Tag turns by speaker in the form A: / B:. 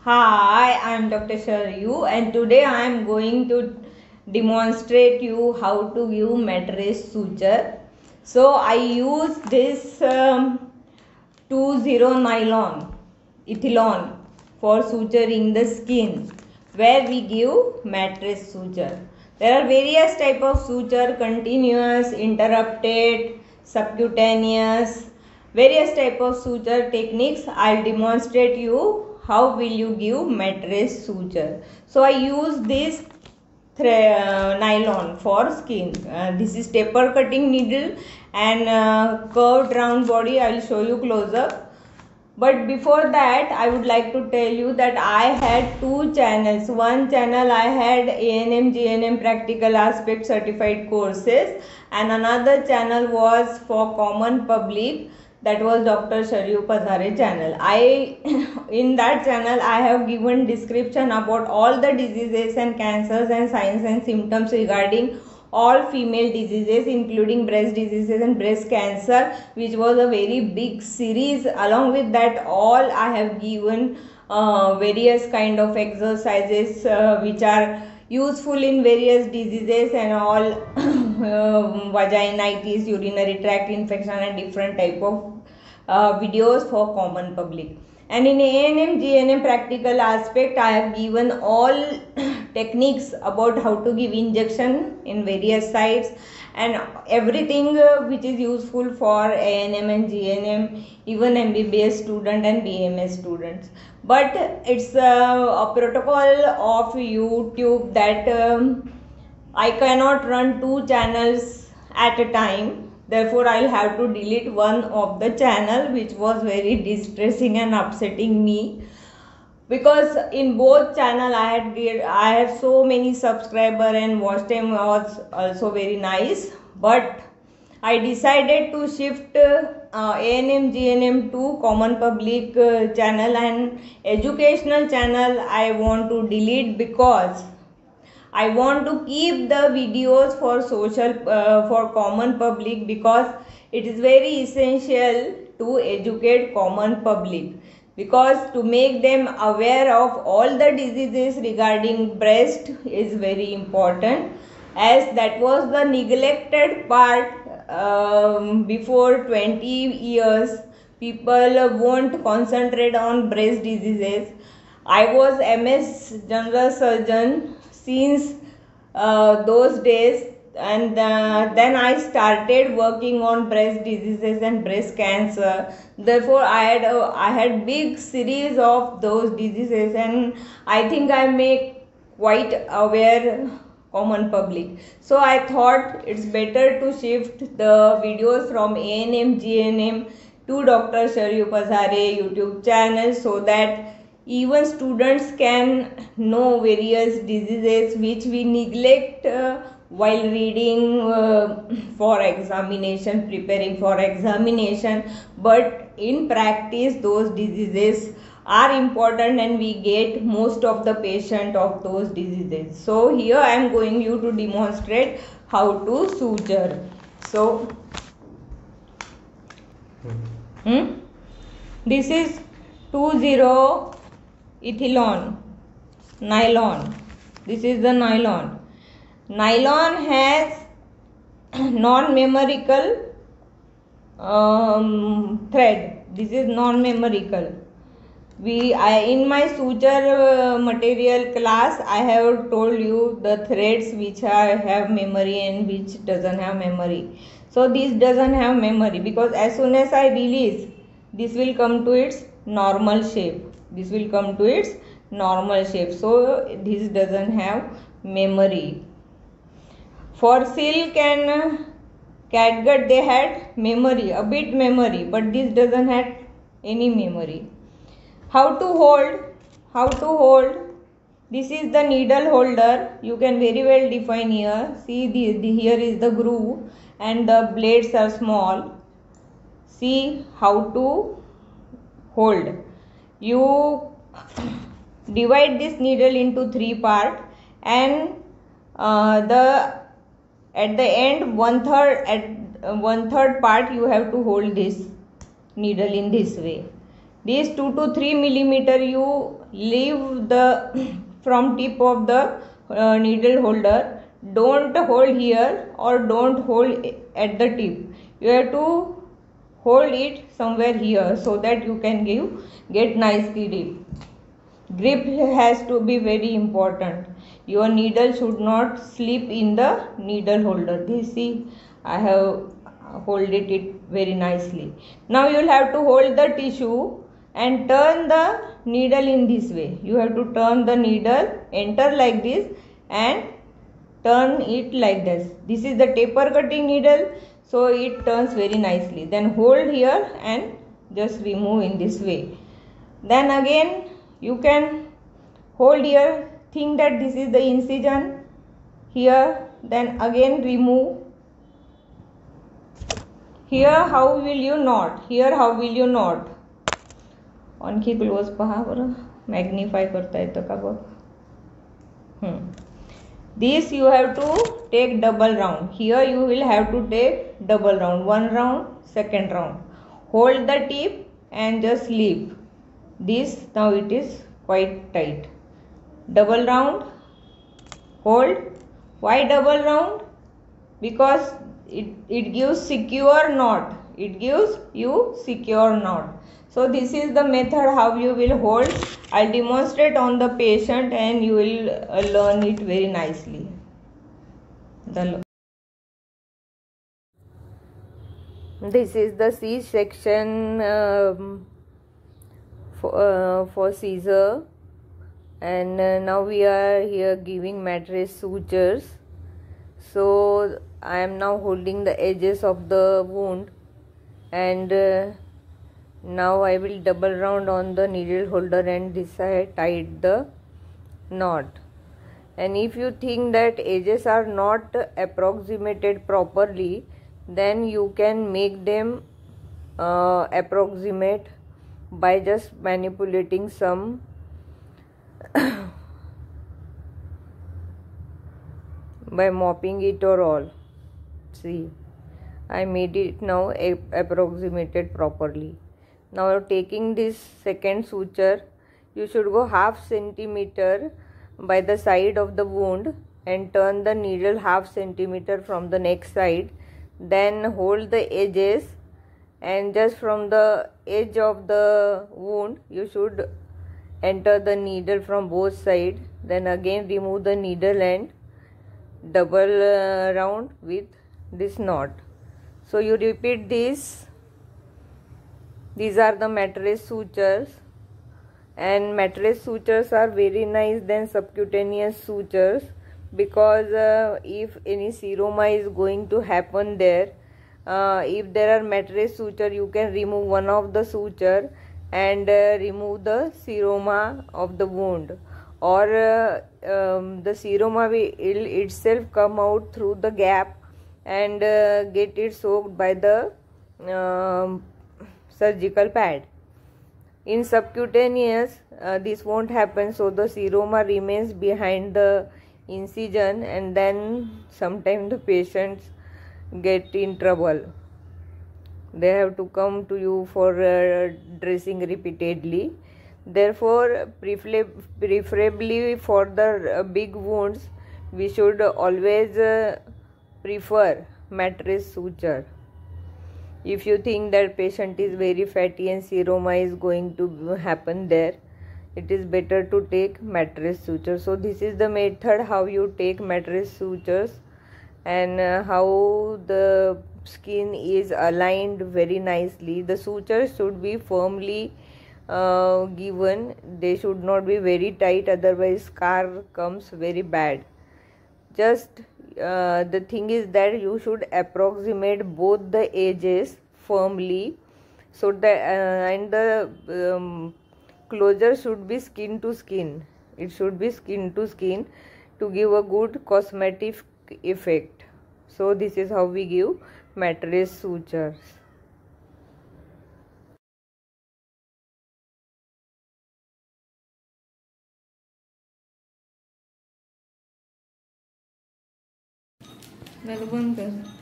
A: Hi, I am Dr. Sharyu and today I am going to demonstrate you how to give mattress suture. So I use this 20 nylon ethylon for suturing the skin where we give mattress suture. There are various type of suture: continuous, interrupted, subcutaneous, various type of suture techniques. I'll demonstrate you how will you give mattress suture. So I use this nylon for skin. This is taper cutting needle and curved round body. I will show you close up. But before that, I would like to tell you that I had two channels. One channel I had ANM GNM practical aspect certified courses, and another channel was for common public, that was Dr. Sharyu Pazhare channel. In that channel I have given description about all the diseases and cancers and signs and symptoms regarding all female diseases including breast diseases and breast cancer, which was a very big series. Along with that, all I have given various kind of exercises which are useful in various diseases and all vaginitis, urinary tract infection and different type of videos for common public. And in ANM GNM practical aspect, I have given all techniques about how to give injection in various sites and everything which is useful for ANM and GNM, even MBBS student and BMS students. But it's a protocol of YouTube that I cannot run two channels at a time. Therefore, I'll have to delete one of the channel, which was very distressing and upsetting me, because in both channel I had so many subscriber and watch time was also very nice. But I decided to shift ANM GNM to common public channel, and educational channel I want to delete because I want to keep the videos for social for common public, because it is very essential to educate common public, because to make them aware of all the diseases regarding breast is very important, as that was the neglected part before 20 years. People won't concentrate on breast diseases. I was MS General Surgeon since those days, and then I started working on breast diseases and breast cancer. Therefore I had big series of those diseases, and I think I make quite aware common public. So I thought it's better to shift the videos from ANM GNM to Dr. Sharyu Pazhare YouTube channel, so that even students can know various diseases which we neglect while reading for examination, preparing for examination. But in practice those diseases are important and we get most of the patient of those diseases. So here I am going you to demonstrate how to suture. So this is 20 ethylon nylon. This is the nylon. Nylon has non-memorical thread. This is non-memorical. In my suture material class I have told you the threads which have memory and which doesn't have memory. So this doesn't have memory, because as soon as I release, this will come to its normal shape. This will come to its normal shape. So this doesn't have memory. For silk and catgut they had memory, a bit memory, but this doesn't have any memory. How to hold? This is the needle holder. You can very well define here. See, here is the groove and the blades are small. See how to hold. You divide this needle into 3 parts, and at the end one third part you have to hold this needle in this way. This 2 to 3 millimeter you leave the from tip of the needle holder. Don't hold here or don't hold at the tip. You have to hold it somewhere here so that you can get nice grip. Grip has to be very important. Your needle should not slip in the needle holder. This, see, I have holded it very nicely. Now you will have to hold the tissue and turn the needle in this way. You have to turn the needle, enter like this and turn it like this. This is the taper cutting needle, so it turns very nicely. Then hold here and just remove in this way. Then again you can hold here, think that this is the incision here, then again remove. Here how will you knot? Here how will you knot? आणखी close पहा बरं, magnify करता येतं का बघ. This you have to take double round. Here you will have to take double round. One round, second round. Hold the tip and just leave. This now it is quite tight. Double round, hold. Why double round? Because it gives secure knot. It gives you secure knot. So this is the method how you will hold. I'll demonstrate on the patient and you will learn it very nicely. This is the C-section for Caesar, and now we are here giving mattress sutures. So I am now holding the edges of the wound, and now I will double round on the needle holder and this I tied the knot. And if you think that edges are not approximated properly, then you can make them approximate by just manipulating some by mopping it or all. See, I made it now approximated properly. Now taking this second suture, you should go half centimeter by the side of the wound and turn the needle half centimeter from the next side. Then hold the edges and just from the edge of the wound you should enter the needle from both sides. Then again remove the needle and double round with this knot. So you repeat this. These are the mattress sutures, and mattress sutures are very nice than subcutaneous sutures, because if any seroma is going to happen there, if there are mattress suture, you can remove one of the suture and remove the seroma of the wound, or the seroma will itself come out through the gap and get it soaked by the surgical pad. In subcutaneous, this won't happen, so the seroma remains behind the incision, and then sometimes the patients get in trouble. They have to come to you for dressing repeatedly. Therefore, preferably for the big wounds, we should always prefer mattress suture. If you think that patient is very fatty and seroma is going to happen there, it is better to take mattress suture. So this is the method how you take mattress sutures, and how the skin is aligned very nicely. The sutures should be firmly given. They should not be very tight, otherwise scar comes very bad. Just the thing is that you should approximate both the edges firmly, so that and the closure should be skin to skin. It should be skin to skin to give a good cosmetic effect. So this is how we give mattress sutures. बंद कर.